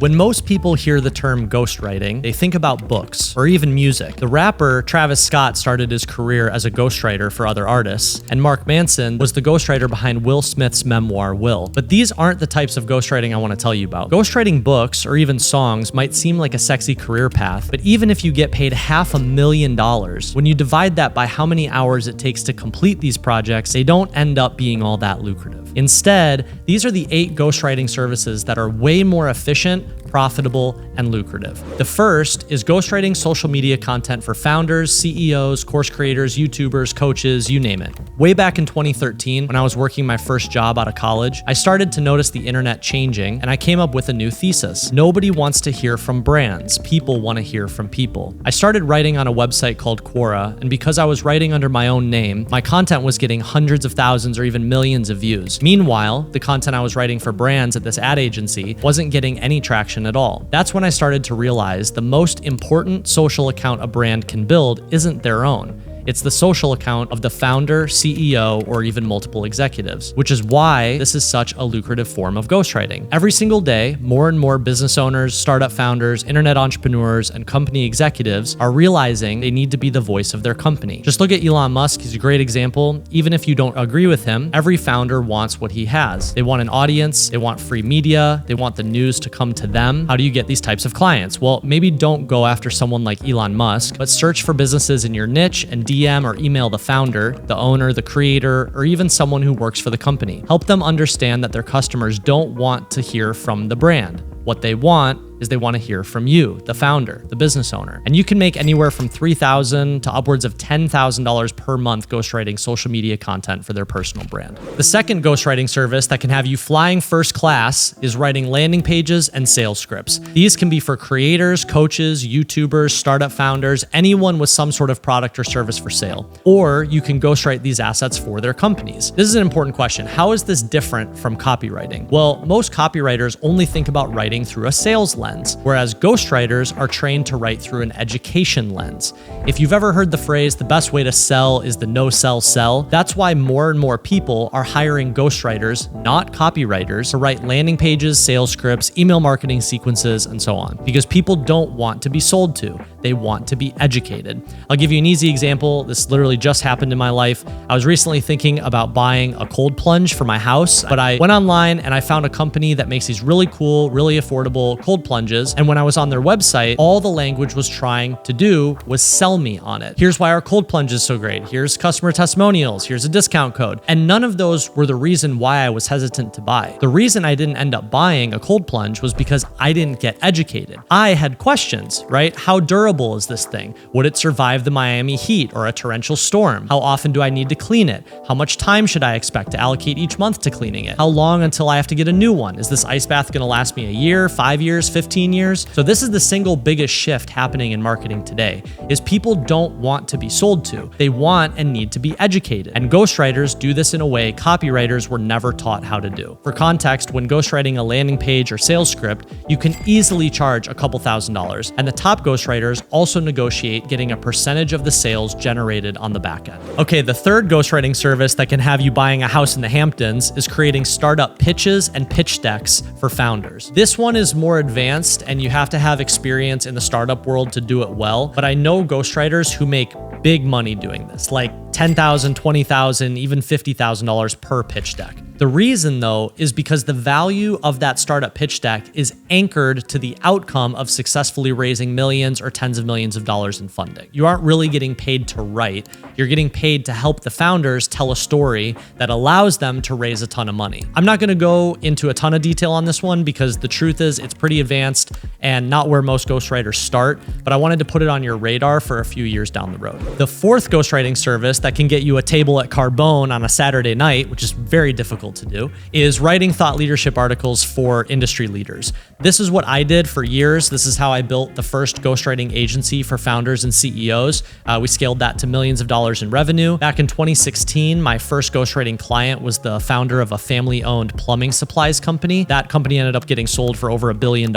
When most people hear the term ghostwriting, they think about books or even music. The rapper Travis Scott started his career as a ghostwriter for other artists, and Mark Manson was the ghostwriter behind Will Smith's memoir, Will. But these aren't the types of ghostwriting I want to tell you about. Ghostwriting books or even songs might seem like a sexy career path, but even if you get paid $500,000, when you divide that by how many hours it takes to complete these projects, they don't end up being all that lucrative. Instead, these are the 8 ghostwriting services that are way more efficient, profitable, and lucrative. The first is ghostwriting social media content for founders, CEOs, course creators, YouTubers, coaches, you name it. Way back in 2013, when I was working my first job out of college, I started to notice the internet changing, and I came up with a new thesis. Nobody wants to hear from brands. People want to hear from people. I started writing on a website called Quora, and because I was writing under my own name, my content was getting hundreds of thousands or even millions of views. Meanwhile, the content I was writing for brands at this ad agency wasn't getting any traction at all. That's when I started to realize the most important social account a brand can build isn't their own. It's the social account of the founder, CEO, or even multiple executives, which is why this is such a lucrative form of ghostwriting. Every single day, more and more business owners, startup founders, internet entrepreneurs, and company executives are realizing they need to be the voice of their company. Just look at Elon Musk, he's a great example. Even if you don't agree with him, every founder wants what he has. They want an audience, they want free media, they want the news to come to them. How do you get these types of clients? Well, maybe don't go after someone like Elon Musk, but search for businesses in your niche and DM or email the founder, the owner, the creator, or even someone who works for the company. Help them understand that their customers don't want to hear from the brand. What they want is they want to hear from you, the founder, the business owner. And you can make anywhere from $3,000 to upwards of $10,000 per month ghostwriting social media content for their personal brand. The second ghostwriting service that can have you flying first class is writing landing pages and sales scripts. These can be for creators, coaches, YouTubers, startup founders, anyone with some sort of product or service for sale. Or you can ghostwrite these assets for their companies. This is an important question. How is this different from copywriting? Well, most copywriters only think about writing through a sales lens, whereas ghostwriters are trained to write through an education lens. If you've ever heard the phrase, the best way to sell is the no-sell sell, that's why more and more people are hiring ghostwriters, not copywriters, to write landing pages, sales scripts, email marketing sequences, and so on. Because people don't want to be sold to, they want to be educated. I'll give you an easy example. This literally just happened in my life. I was recently thinking about buying a cold plunge for my house, but I went online and I found a company that makes these really cool, really affordable cold plunges. And when I was on their website, all the language was trying to do was sell me on it. Here's why our cold plunge is so great. Here's customer testimonials. Here's a discount code. And none of those were the reason why I was hesitant to buy. The reason I didn't end up buying a cold plunge was because I didn't get educated. I had questions, right? How durable is this thing? Would it survive the Miami heat or a torrential storm? How often do I need to clean it? How much time should I expect to allocate each month to cleaning it? How long until I have to get a new one? Is this ice bath gonna last me a year, 5 years, 15 years? So this is the single biggest shift happening in marketing today, is people don't want to be sold to. They want and need to be educated. And ghostwriters do this in a way copywriters were never taught how to do. For context, when ghostwriting a landing page or sales script, you can easily charge a couple $1,000s, and the top ghostwriters also negotiate getting a percentage of the sales generated on the back end. Okay, the third ghostwriting service that can have you buying a house in the Hamptons is creating startup pitches and pitch decks for founders. This one is more advanced and you have to have experience in the startup world to do it well, but I know ghostwriters who make big money doing this, like $10,000, $20,000, even $50,000 per pitch deck. The reason, though, is because the value of that startup pitch deck is anchored to the outcome of successfully raising millions or tens of millions of dollars in funding. You aren't really getting paid to write. You're getting paid to help the founders tell a story that allows them to raise a ton of money. I'm not going to go into a ton of detail on this one because the truth is it's pretty advanced and not where most ghostwriters start, but I wanted to put it on your radar for a few years down the road. The fourth ghostwriting service that can get you a table at Carbone on a Saturday night, which is very difficult to do, is writing thought leadership articles for industry leaders. This is what I did for years. This is how I built the first ghostwriting agency for founders and CEOs. We scaled that to millions of dollars in revenue. Back in 2016, my first ghostwriting client was the founder of a family-owned plumbing supplies company. That company ended up getting sold for over $1 billion.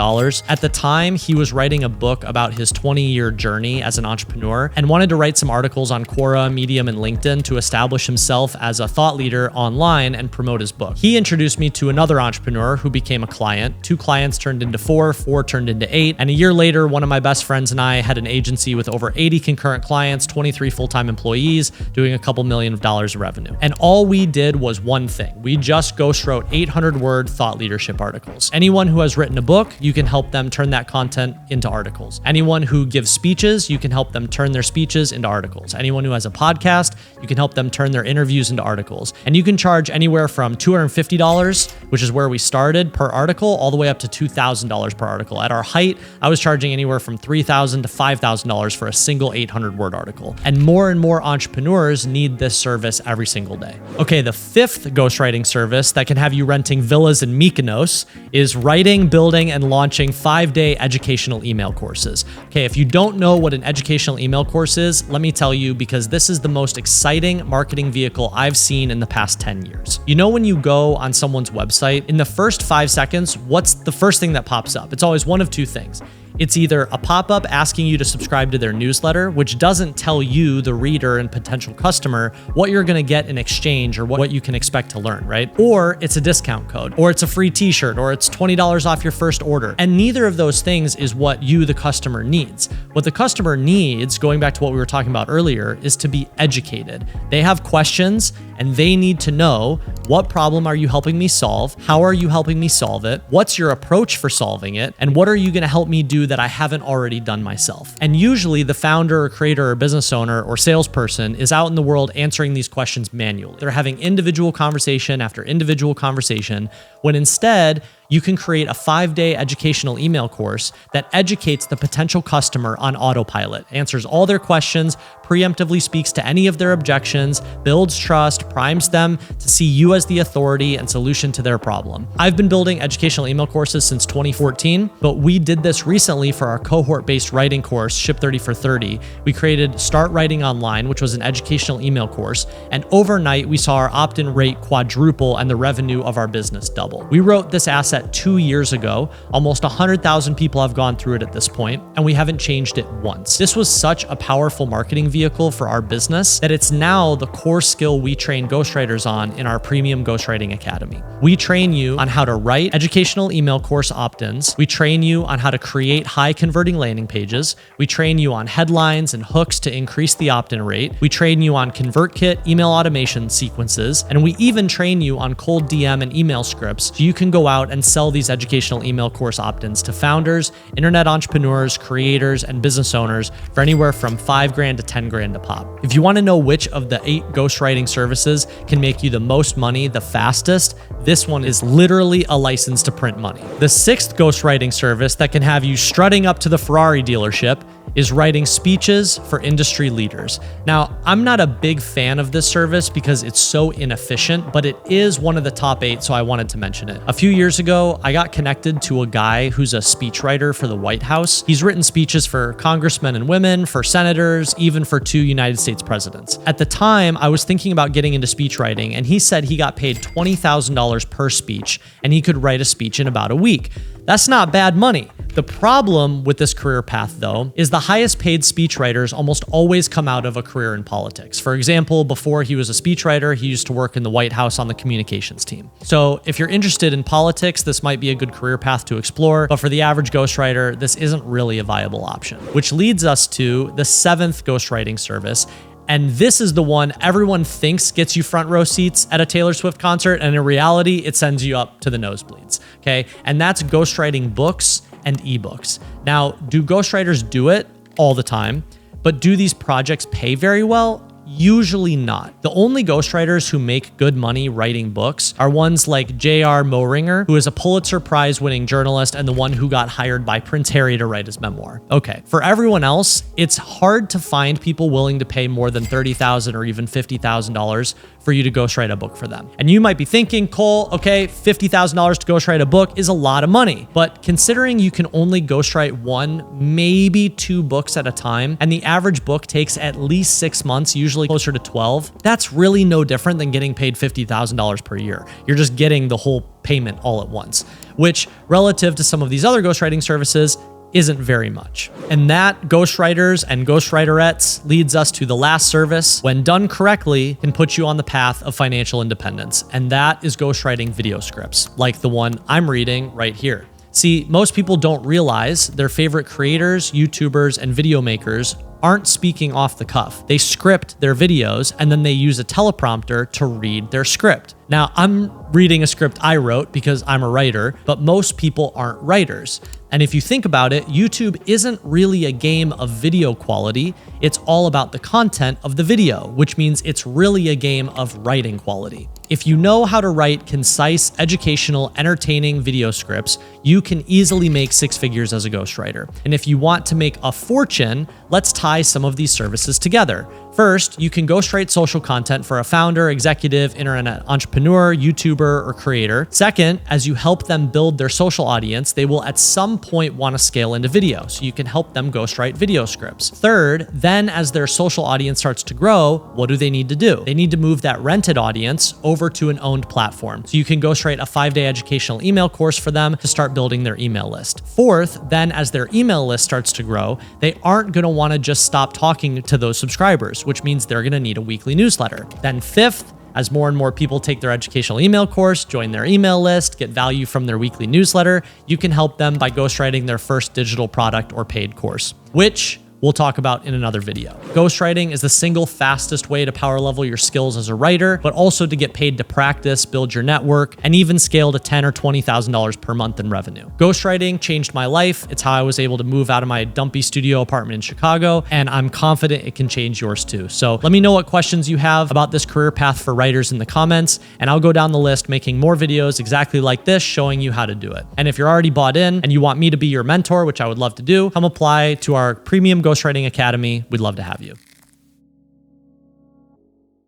At the time, he was writing a book about his 20-year journey as an entrepreneur and wanted to write some articles on Quora, Medium, and LinkedIn to establish himself as a thought leader online and promote promote his book. He introduced me to another entrepreneur who became a client. 2 clients turned into 4, 4 turned into 8. And a year later, one of my best friends and I had an agency with over 80 concurrent clients, 23 full-time employees, doing a couple million of dollars of revenue. And all we did was one thing. We just ghost wrote 800-word thought leadership articles. Anyone who has written a book, you can help them turn that content into articles. Anyone who gives speeches, you can help them turn their speeches into articles. Anyone who has a podcast, you can help them turn their interviews into articles. And you can charge anywhere from $250, which is where we started, per article, all the way up to $2,000 per article. At our height, I was charging anywhere from $3,000 to $5,000 for a single 800-word article. And more entrepreneurs need this service every single day. Okay, the 5th ghostwriting service that can have you renting villas in Mykonos is writing, building, and launching 5-day educational email courses. Okay, if you don't know what an educational email course is, let me tell you, because this is the most exciting marketing vehicle I've seen in the past 10 years. You know, when you go on someone's website, in the first 5 seconds, what's the first thing that pops up? It's always one of 2 things. It's either a pop-up asking you to subscribe to their newsletter, which doesn't tell you, the reader and potential customer, what you're gonna get in exchange or what you can expect to learn, right? Or it's a discount code, or it's a free t-shirt, or it's $20 off your first order. And neither of those things is what you, the customer, needs. What the customer needs, going back to what we were talking about earlier, is to be educated. They have questions and they need to know, what problem are you helping me solve? How are you helping me solve it? What's your approach for solving it? And what are you gonna help me do that I haven't already done myself? And usually the founder or creator or business owner or salesperson is out in the world answering these questions manually. They're having individual conversation after individual conversation, when instead you can create a 5-day educational email course that educates the potential customer on autopilot, answers all their questions, preemptively speaks to any of their objections, builds trust, primes them to see you as the authority and solution to their problem. I've been building educational email courses since 2014, but we did this recently for our cohort-based writing course, Ship 30 for 30. We created Start Writing Online, which was an educational email course, and overnight we saw our opt-in rate quadruple and the revenue of our business double. We wrote this asset 2 years ago. Almost 100,000 people have gone through it at this point, and we haven't changed it once. This was such a powerful marketing vehicle for our business that it's now the core skill we train ghostwriters on in our Premium Ghostwriting Academy. We train you on how to write educational email course opt-ins. We train you on how to create high converting landing pages. We train you on headlines and hooks to increase the opt-in rate. We train you on ConvertKit email automation sequences. And we even train you on cold DM and email scripts so you can go out and sell these educational email course opt-ins to founders, internet entrepreneurs, creators, and business owners for anywhere from $5,000 to $10,000 a pop. If you want to know which of the 8 ghostwriting services can make you the most money the fastest, this one is literally a license to print money. The 6th ghostwriting service that can have you strutting up to the Ferrari dealership is writing speeches for industry leaders. Now, I'm not a big fan of this service because it's so inefficient, but it is one of the top 8, so I wanted to mention it. A few years ago, I got connected to a guy who's a speechwriter for the White House. He's written speeches for congressmen and women, for senators, even for 2 United States presidents. At the time, I was thinking about getting into speech writing, and he said he got paid $20,000 per speech, and he could write a speech in about a week. That's not bad money. The problem with this career path, though, is the highest paid speechwriters almost always come out of a career in politics. For example, before he was a speechwriter, he used to work in the White House on the communications team. So if you're interested in politics, this might be a good career path to explore, but for the average ghostwriter, this isn't really a viable option. Which leads us to the 7th ghostwriting service. And this is the one everyone thinks gets you front row seats at a Taylor Swift concert, and in reality, it sends you up to the nosebleeds, okay? And that's ghostwriting books and ebooks. Now, do ghostwriters do it all the time? But do these projects pay very well? Usually not. The only ghostwriters who make good money writing books are ones like J.R. Moehringer, who is a Pulitzer Prize winning journalist and the one who got hired by Prince Harry to write his memoir. Okay, for everyone else, it's hard to find people willing to pay more than $30,000 or even $50,000 for you to ghostwrite a book for them. And you might be thinking, Cole, okay, $50,000 to ghostwrite a book is a lot of money. But considering you can only ghostwrite 1, maybe 2 books at a time, and the average book takes at least 6 months, usually closer to 12, that's really no different than getting paid $50,000 per year. You're just getting the whole payment all at once, which relative to some of these other ghostwriting services isn't very much. And that, ghostwriters and ghostwriterettes, leads us to the last service, when done correctly, can put you on the path of financial independence. And that is ghostwriting video scripts, like the one I'm reading right here. See, most people don't realize their favorite creators, YouTubers, and video makers aren't speaking off the cuff. They script their videos and then they use a teleprompter to read their script. Now, I'm reading a script I wrote because I'm a writer, but most people aren't writers. And if you think about it, YouTube isn't really a game of video quality. It's all about the content of the video, which means it's really a game of writing quality. If you know how to write concise, educational, entertaining video scripts, you can easily make 6 figures as a ghostwriter. And if you want to make a fortune, let's tie some of these services together. First, you can ghostwrite social content for a founder, executive, internet entrepreneur, YouTuber, or creator. Second, as you help them build their social audience, they will at some point want to scale into video, so you can help them ghostwrite video scripts. Third, then as their social audience starts to grow, what do they need to do? They need to move that rented audience over to an owned platform. So you can ghostwrite a 5-day educational email course for them to start building their email list. Fourth, then as their email list starts to grow, they aren't going to want to just stop talking to those subscribers, which means they're going to need a weekly newsletter. Then fifth, as more and more people take their educational email course, join their email list, get value from their weekly newsletter, you can help them by ghostwriting their first digital product or paid course, which we'll talk about in another video. Ghostwriting is the single fastest way to power level your skills as a writer, but also to get paid to practice, build your network, and even scale to $10,000 or $20,000 per month in revenue. Ghostwriting changed my life. It's how I was able to move out of my dumpy studio apartment in Chicago, and I'm confident it can change yours too. So let me know what questions you have about this career path for writers in the comments, and I'll go down the list making more videos exactly like this, showing you how to do it. And if you're already bought in and you want me to be your mentor, which I would love to do, come apply to our Premium Ghostwriting Academy. We'd love to have you.